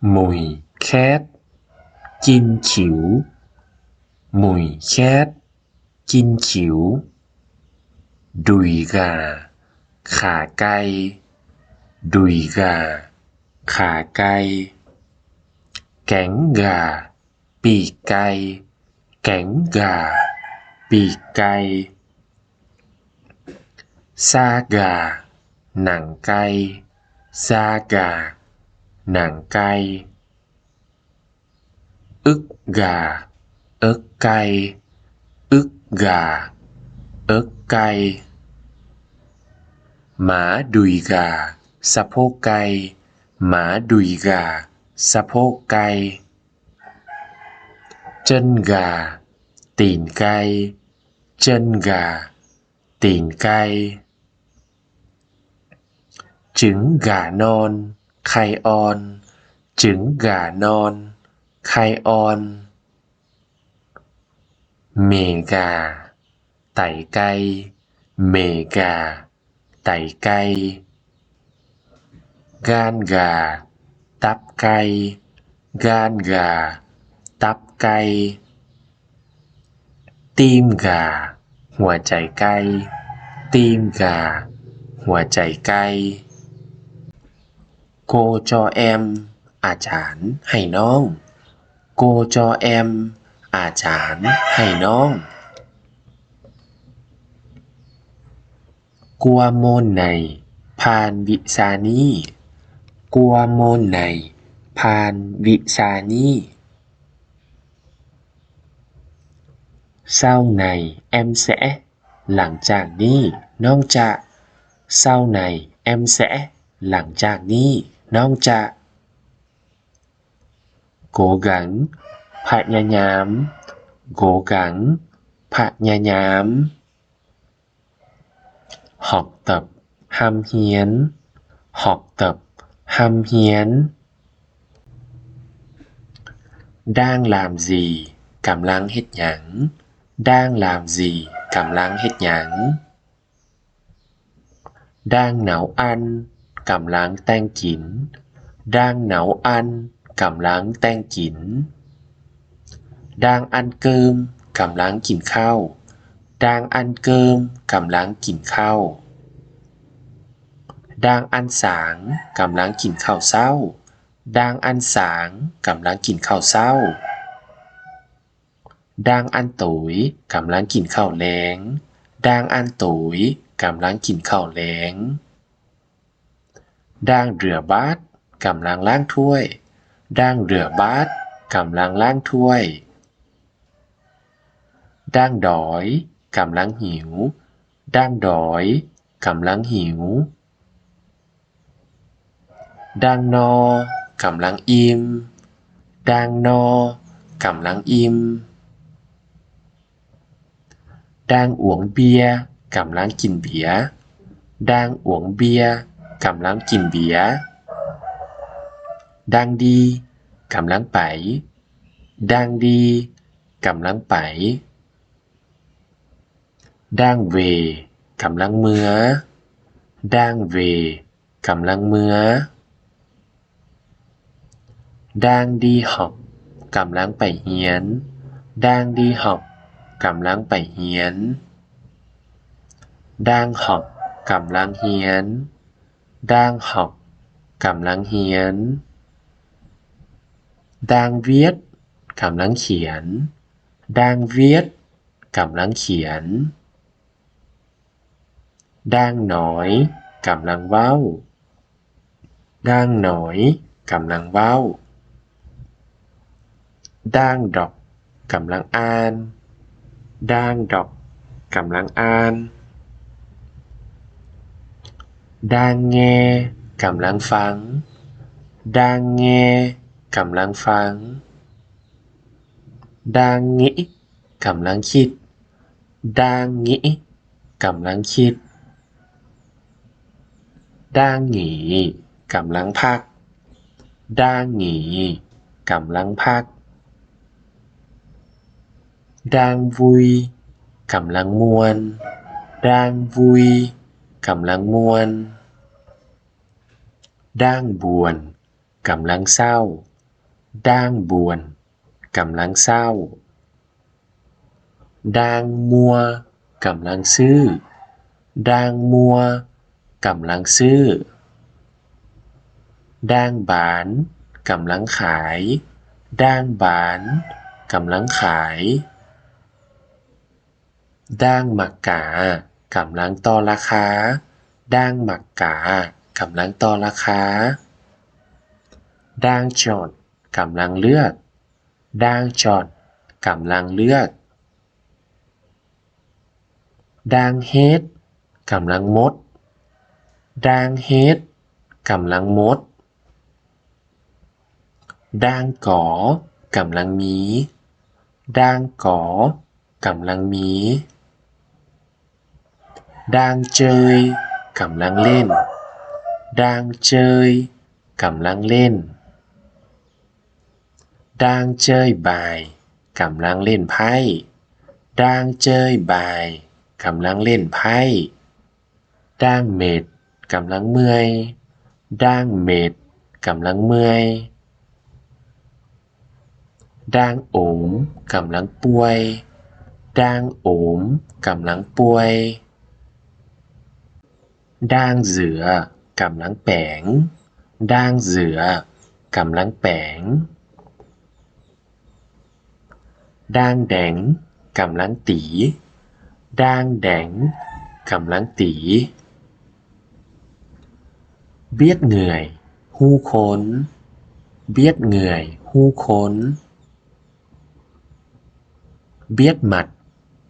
mùi khét chín chiểu mùi khét chín chiểu đùi gàขาไก่đùi gàขาไก่cánh gàปีกไก่cánh gàปีกไก่ซากกาหนังไก่ซากาหนังไก่อึกกาเอิกไก่อึกกาเอิกไก่หมาดุยกาสะโพกไก่หมาดุยกาสะโพกไก่เจิ้นกาตีนไก่เจิ้นกาตีนไก่จึงกานอนไข่อ่อนจึงกานอนไข่อ่อนเมกาไต่ไก่เมกาไต่ไก่ก้านกาตับไก่ก้านกาตับไก่ตีมกาหัวใจไก่ตีมกาหัวใจไก่โกจอแอมอาจารย์ให้น้องโกจอแอมอาจารย์ให้น้องกัวโมนในพานวิสานีกัวโมนในพานวิสานีเศร้าในแอมแสหลังจากนี้น้องจะเศร้าในแอมแสหลังจากนี้น้องจะโกกังพยายามโกกังพยายามhọc tập ham hiến học tập ham hiến đang làm gì กำลังเฮ็ดหยัง đang làm gì กำลังเฮ็ดหยัง đang nấu ăn กำลังแต่งกิน đang nấu ăn กำลังแต่งกิน đang ăn cơm กำลังกินข้าว đang ăn cơm กำลังกินข้าว đang ăn sáng กำลังกินข้าวเช้า đang ăn sáng กำลังกินข้าวเช้า đang ăn tối กำลังกินข้าวแลง đang ăn tối กำลังกินข้าวแลง đang rửa bát กำลังล้างถ้วย đang rửa bát กำลังล้างถ้วย đang đói กำลังหิว đang đói กำลังหิว đang no กำลังอิ่ม đang no กำลังอิ่ม đang uống bia กำลังกินเบียร์ đang uống bia กำลังกินเบียร์ đang đi กำลังไป đang đi กำลังไป đang về กำลังเมื่อ đang về กำลังเมื่อ đang đi học กำลังไปเรียน đang đi học กำลังไปเรียน đang học กำลังเรียน đang học กำลังเรียน đang viết กำลังเขียน đang viết กำลังเขียน đang nói กำลังเว้า đang nói กำลังเว้า đang đọc กำลังอ่าน đang đọc กำลังอ่าน đang nghe กำลังฟัง đang nghe กำลังฟัง đang nghĩ กำลังคิด đang nghĩ กำลังคิด đang nghỉ กำลังพัก đang nghỉ กำลังพัก đang vui กำลังม่วน đang vui กำลังม่วน đang buồn กำลังเศร้า ด้างบวนกำลังเศร้าด้างมัวกำลังซื้อด้างมัวกำลังซื้อด้างบานกำลังขายด้างบานกำลังขายด้างหมักกากำลังต่อราคาด้างหมักกากำลังต่อราคาด้างจอดกำลังเลือกด้างจอดกำลังเลือกด้างเฮ็ดกำลังมดด้างเฮ็ดกำลังมดด้างก๋อกำลังมีด้างก๋อกำลังมีด้างเจยกำลังเล่นด้างเจยกำลังเล่นด้างเจยบ่ายกำลังเล่นไพ่ด้างเจยบ่ายกำลังเล่นไพ่ด้างเม็ดกำลังเมื่อยด้างเม็ดกำลังเมื่อยด้างโอมกำลังป่วยด้างโอมกำลังป่วยด้างเสือกำลังแปลงด้างเสือกำลังแปลงด้างแดงกำลังตีด้างแดงกำลังตีเบียดเหนื่อยหู้คนเบียดเหนื่อยหู้คนเบียดหมัด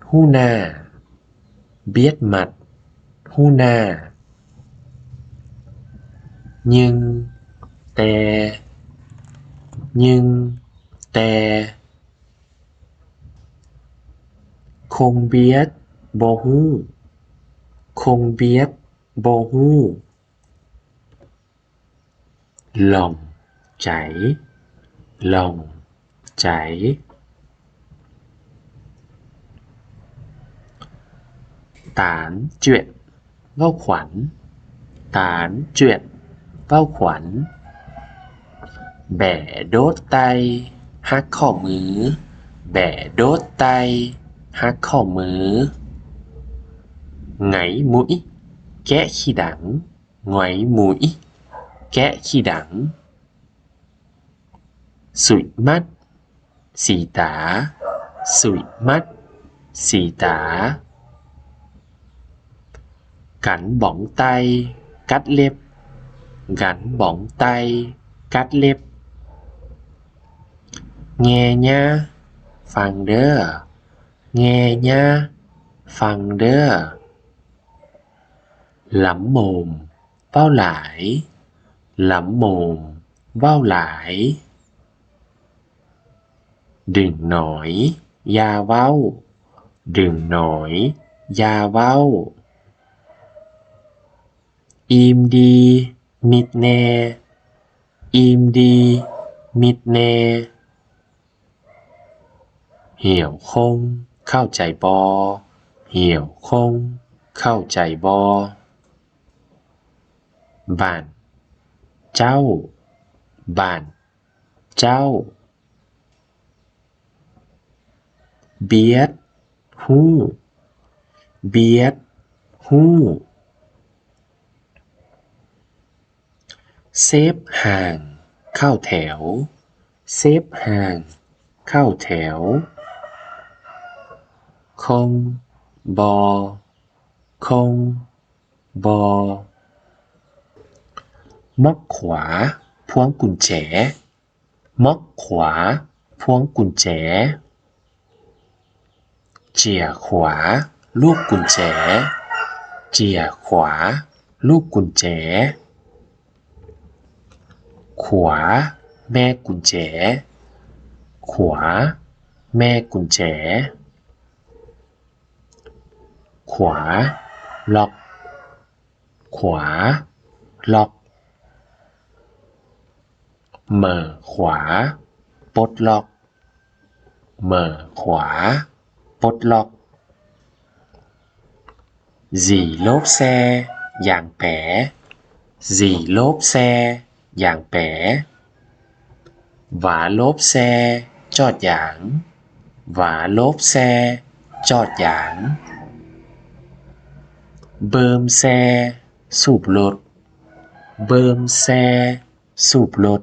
หู้หน้าเบียดหมัดหู้หน้ายึงแต่ยึงแต่คงเบียดบ่ฮู้คงเบียดบ่ฮู้หล่องใจหล่องใจตานเจือนเว้าขวัญตานเจือนเว้าขวัญแบ่โดดไตฮักข้อมือแบ่โดดไตฮักข้อมือไงมุ้ยแกะขี้ดังหงอยมุ้ยแกะขี้ดังสุยมัดสีตาสุยมัดสีตากันบ่องไตกัดเล็บกันบ่องไตกัดเล็บแง่ยะฟังเด้อแง่ยะฟังเด้อหลำโมมเว้าหลายหลำโมมเว้าหลายดึงหน่อยยาเว้าดึงหน่อยยาเว้าอิมดีมิดแน่อิมดีมิดแน่เหี่ยวคงเข้าใจบอเหี่ยวคงเข้าใจบอบ้านเจ้าบ้านเจ้าเบียดฮู้เบียดฮู้เซฟห่างเข้าแถวเซฟห่างเข้าแถวคงบอคงบอม็อกขวาพวงกุญแจม็อกขวาพวงกุญแจเจี่ยขวาลูกกุญแจเจี่ยขวาลูกกุญแจขวาแม่กุญแจขวาแม่กุญแจขวาล็อกขวาล็อกเหม่อขวาปลดล็อกเหม่อขวาปลดล็อกdì lốp xeอย่างแป๋dì lốp xeอย่างแป๋ หวาลบแซจอดหยางหวาลบแซจอดหยางเบิมแซสูบรถเบิมแซสูบรถ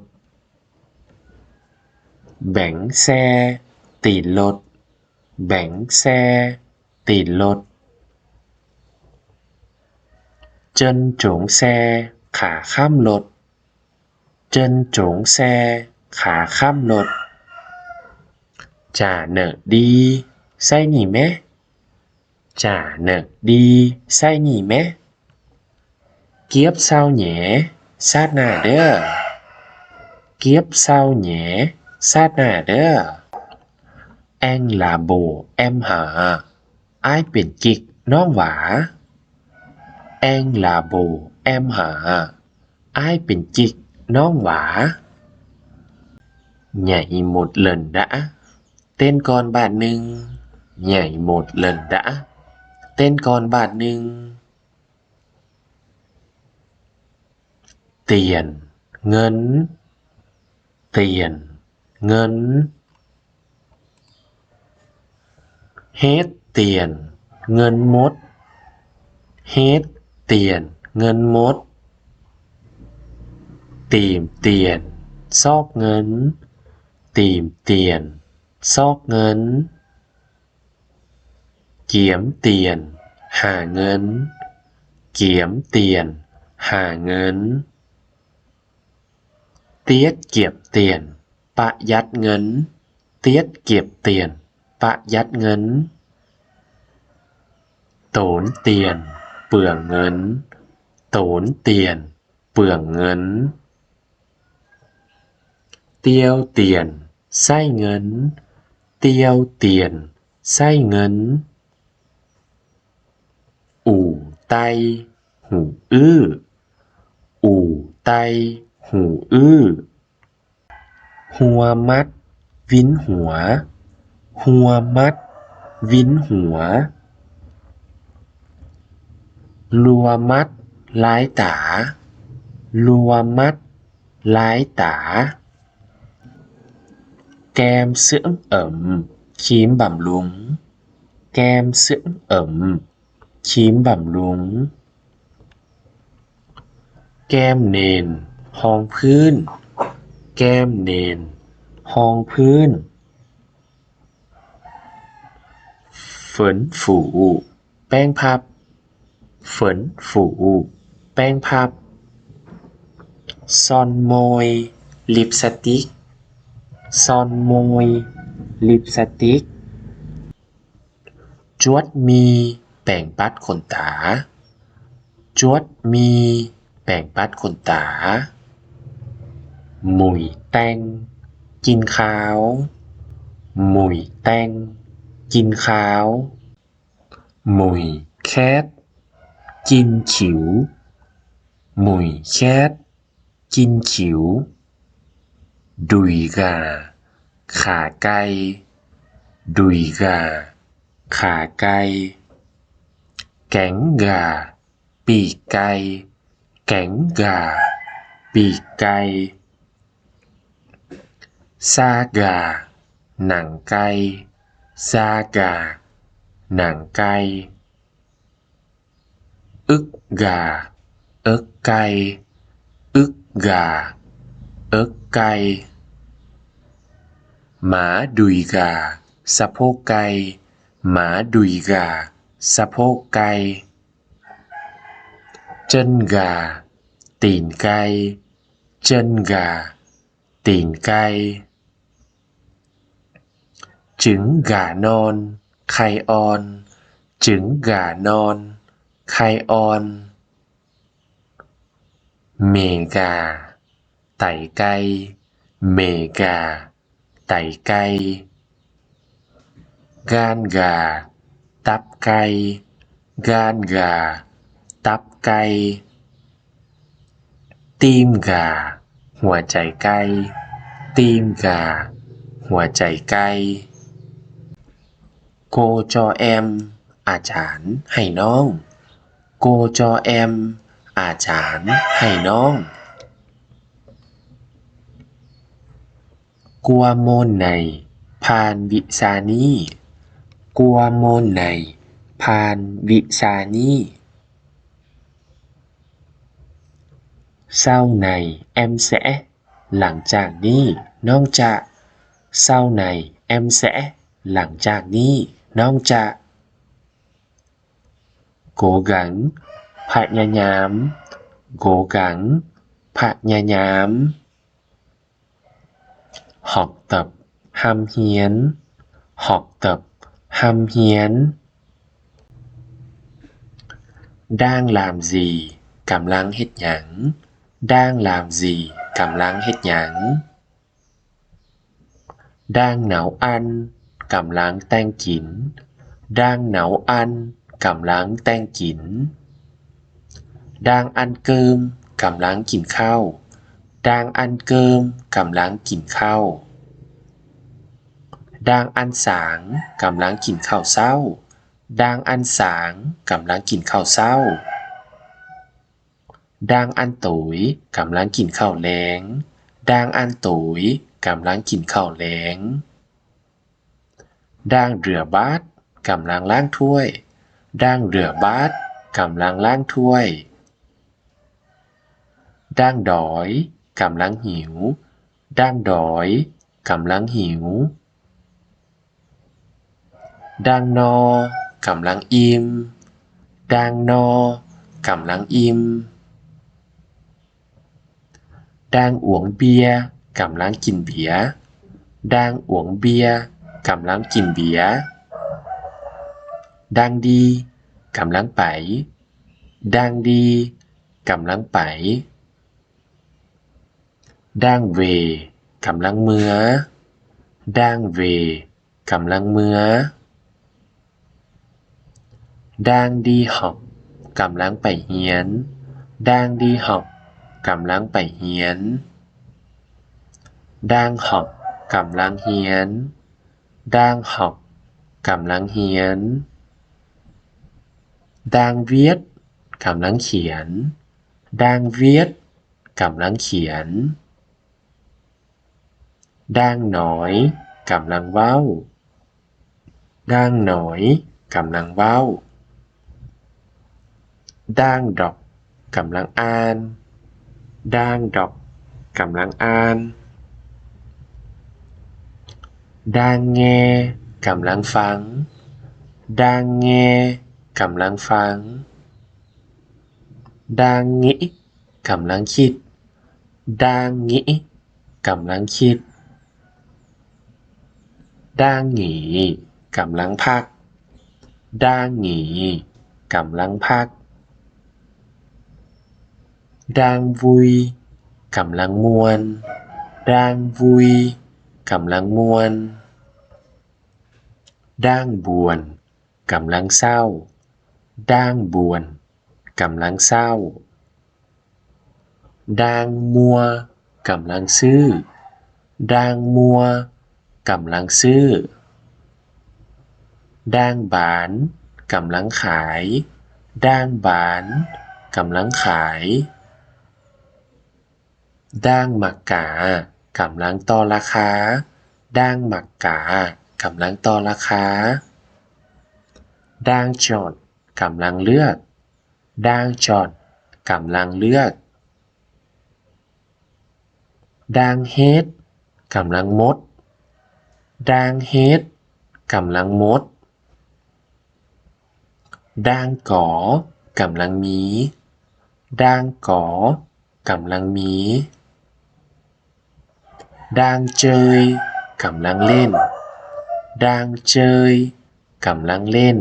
แบ่งแซตีนรถแบ่งแซตีนรถเจินจงแซขาข้ามรถเจินจงแซขาข้ามรถจ่าเหนอดีไส้หนีแมจ่าเหนอดีไส้หนีแมเกียบเศร้าแหน่ซาดหน้าเด้อเกียบเศร้าแหน่ซาดหน้าเด้อแองลาโบแอมหาอ้ายเป็นกิกน้องหวาแองลาโบแอมหาอ้ายเป็นกิกน้องหวาใหญ่หมดเลินđãเต้นก่อนบาทหนึ่งใหญ่หมดเลินđãเต้นก่อนบาทหนึ่งเตียนเงินเตียนเงินเฮ็ดเตียนเงินมดเฮ็ดเตียนเงินมดตีมเตียนซอกเงินตีมเตียนซอกเงินเกียมเตียนหาเงินเกียมเตียนหาเงินเตียดเก็บเตียนประหยัดเงินเตียดเก็บเตียนประหยัดเงินโตนเตียนเปลืองเงินโตนเตียนเปลืองเงินเตียวเตียนไส้เงินเตียวเตียนไส้เงินอู่ไตหูอื้ออู่ไตหูอื้อหัวมัดวินหัวหัวมัดวินหัวลัวมัดหลายตาลัวมัดหลายตาแกมเสื่อมครีมบำรุงแกมเสื่อมครีมบำรุงแก้มเนนห้องพื้นแก้มเนนห้องพื้นฝนฝูแป้งพับฝนฝูแป้งพับซอนโมยลิปสติกซอนโมยลิปสติกจวดมีแป้งปัดขนตาจวดมีแป้งปัดขนตาหมุยแตงกินข้าวหมุยแตงกินข้าวหมุยแคทกินขิวหมุยแคทกินขิวดุยกาขาไก่ดุยกาขาไก่แก๋งกาปีกไก่แก๋งกาปีกไก่ซากาหนังไก่ซากาหนังไก่อึกกาเอิกไก่อึกกาเอิกไก่หมาดุยกาสะโพกไก่หมาดุยกาสะโพกไก่เจิ้นกาตีนไก่เจิ้นกาตีนไก่จึงกานอนไข่อ่อนจึงกานอนไข่อ่อนเมกาไต่ไก่เมกาไต่ไก่กานกาตับไก่กานกาตับไก่ตีมกาหัวใจไก่ตีมกาหัวใจไก่โกจอแอมอาจารย์ให้น้องโกจอแอมอาจารย์ให้น้อง กัวโมนในพานวิซานี่กัวโมนในพานวิซานี่sau này em sẽ hẳnจากนี้น้องจะ sau này em sẽ hẳnจากนี้น้องจะ cố gắng พยายาม cố gắng พยายาม học tập ham hiến học tập ham hiến đang làm gì กำลังเฮ็ดหยัง đang làm gì กำลังเฮ็ดหยัง đang nấu ăn กำลังแต่งกิน đang nấu ăn กำลังแต่งกิน đang ăn cơm กำลังกินข้าว đang ăn cơm กำลังกินข้าว đang ăn sáng กำลังกินข้าวเช้า đang ăn sáng กำลังกินข้าวเช้า đang ăn tối กำลังกินข้าวแลง đang ăn tối กำลังกินข้าวแลง đang rửa bát กำลังล้างถ้วย đang rửa bát กำลังล้างถ้วย đang đói กำลังหิว đang đói กำลังหิว đang no กำลังอิ่ม đang no กำลังอิ่ม đang uống bia กำลังกินเบียร์ đang uống bia กำลังกินเบียร์ đang đi กำลังไป đang đi กำลังไป đang về กำลังเมื่อ đang về กำลังเมื่อ đang đi học กำลังไปเรียน đang đi học กำลังไปเรียน đang học กำลังเรียน đang học กำลังเรียน đang viết กำลังเขียน đang viết กำลังเขียน đang nói กำลังเว้า đang nói กำลังเว้า đang đọc กำลังอ่าน đang đọc กำลังอ่าน đang nghe กำลังฟัง đang nghe กำลังฟัง đang nghĩ กำลังคิด đang nghĩ กำลังคิด đang nghỉ กำลังพัก đang nghỉ กำลังพัก đang vui กำลังม่วน đang vui กำลังม่วน đang buồn กำลังเศร้า đang buồn กำลังเศร้า đang mua กำลังซื้อ đang mua กำลังซื้อ đang bán กำลังขาย đang bán กำลังขาย đang mặc cả กำลังต่อราคา đang mặc cả กำลังต่อราคา đang chọn กำลังเลือก đang chọn กำลังเลือก đang hết กำลังหมด đang hết กำลังหมด đang có กำลังมี đang có กำลังมี đang chơi กำลังเล่น đang chơi กำลังเล่น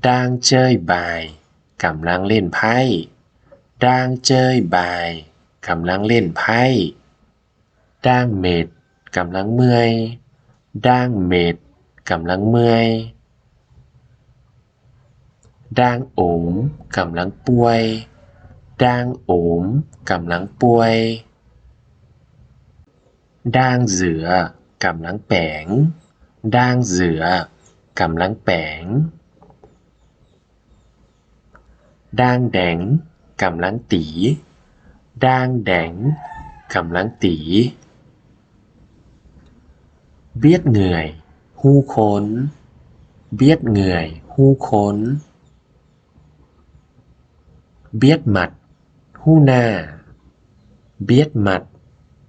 đang chơi bài กำลังเล่นไพ่ đang chơi bài กำลังเล่นไพ่ đang mệt กำลังเมื่อย đang mệt กำลังเมื่อย đang ốm กำลังป่วย đang ốm กำลังป่วย đang rửa กำลังแปรง đang rửa กำลังแปรง đang đánh กำลังตี đang đánh กำลังตี biết người hu khốn biết người hu khốn biết mặt hu na biết mặt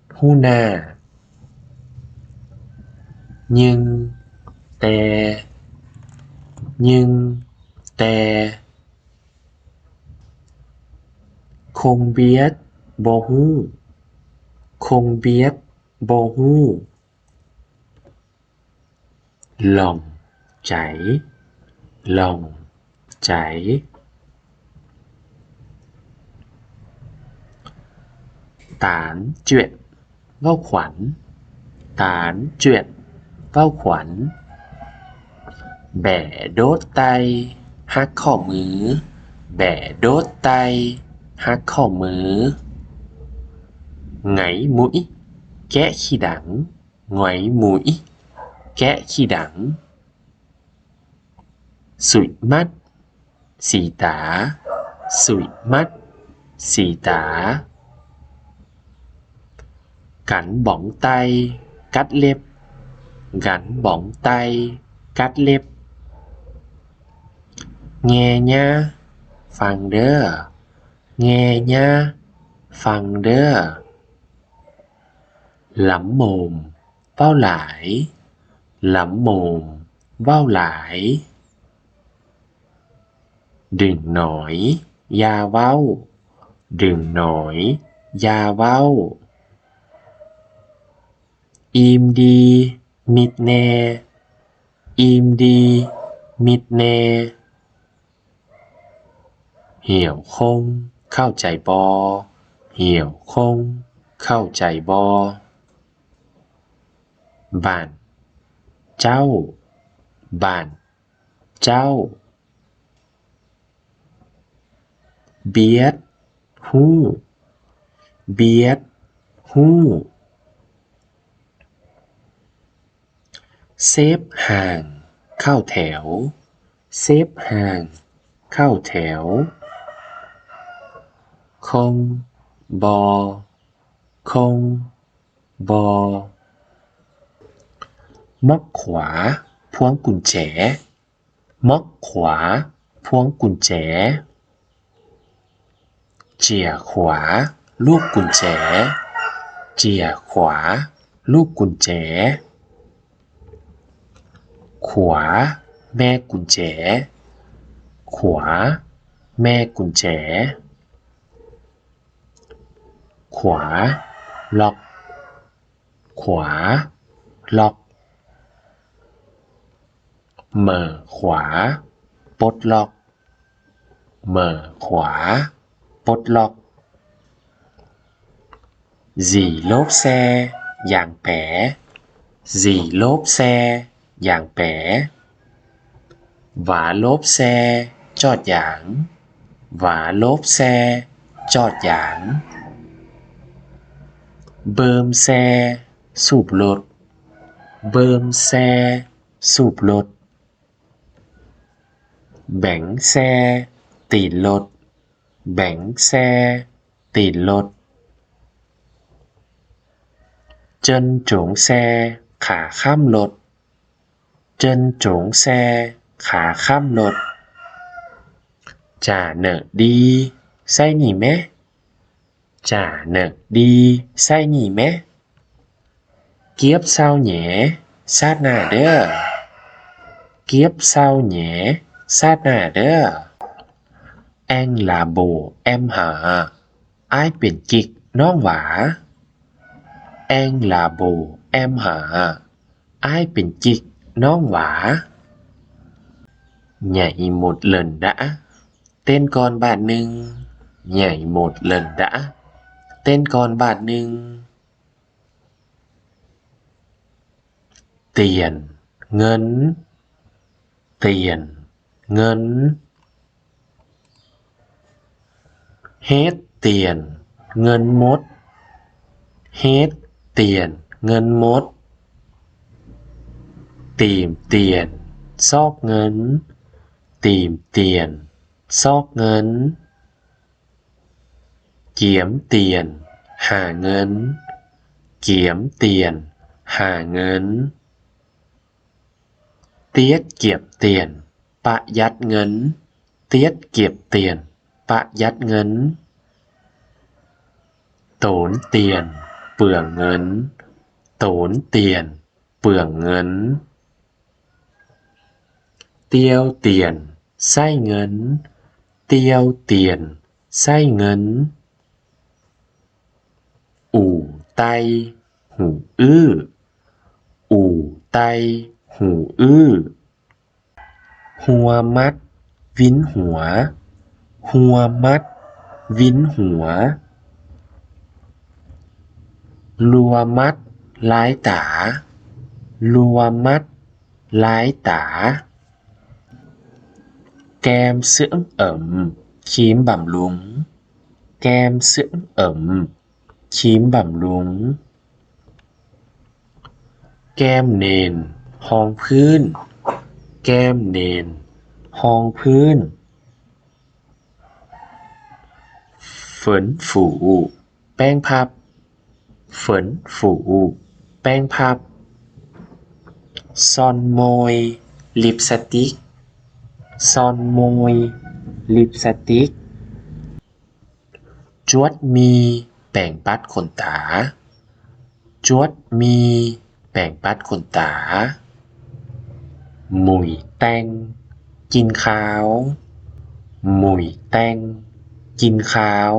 hu na nhưng tè không biết bồ hu không biết bồ hu lòng chảy tán chuyện vào khoản bẻ đốt tay hátข้อมือbẻ đốt tay hátข้อมือngáy mũi kẽ khi đắng ngoáy mũi kẽ khi đắng sụi mắt xì tả gắn bóng tay cắt lepnghe nhaฟังเด้อ nghe nhaฟังเด้อ lắm mồm vào lải đừng nói ya vau im đi mịt nè hiểu không เข้าใจบ่ hiểu không เข้าใจบ่ bạn cháu biết hu xếp hàng เข้าแถว không bò móc khóa พวงกุญแจ chìa khóa ลูกกุญแจ ขวาแม่กุญแจ ขวาล็อกmở khóa ปลดล็อก dì lốp xe ยางแป๋vá lốp xe จอดยาง เบิ่มแซสูบรถ แบ่งแซตีนรถ เจิ้นจงแซขาข้ามรถ จ่าเหนอะดีใส่หนีแมเกียบเศร้าแหน่ซาดหน้าเด้อ anh là bồ em hả ai เป็นกิ๊กน้องหวา anh là bồ em hả ai เป็นกิ๊กน้องหวา nhảy một lần đã tên con bạn nưng nhảy một lần đã tên con bạn nưng tiền ngân hết tiền ngân mốt tìm tiền xóc ngân kiếm tiềnหาเงิน tiết kiệm tiền, ประหยัดเงิน tiết kiệm tiền, ประหยัดเงิน tốn tiền, เปลืองเงิน tốn tiền, เปลืองเงิน tiêu tiền, ใช้เงิน tiêu tiền, ใช้เงิน ủ tay, หูอื้อ ủ tay, หูอื้อ หัวมัด วินหัว หัวมัด วินหัว ลัวมัด หลายตา ลัวมัด หลายตา kem dưỡng ẩm, ครีมบำรุง kem dưỡng ẩm, ครีมบำรุง แก้มเนน รองพื้น แก้มเนน รองพื้น ฝนฝู แป้งพับ ฝนฝู แป้งพับ ซ่อนโมย ลิปสติก ซ่อนโมย ลิปสติก จวดมี แป้งปัดขนตา จวดมี แป้งปัดขนตา หมุ่ยแตง กินข้าว หมุ่ยแตง กินข้าว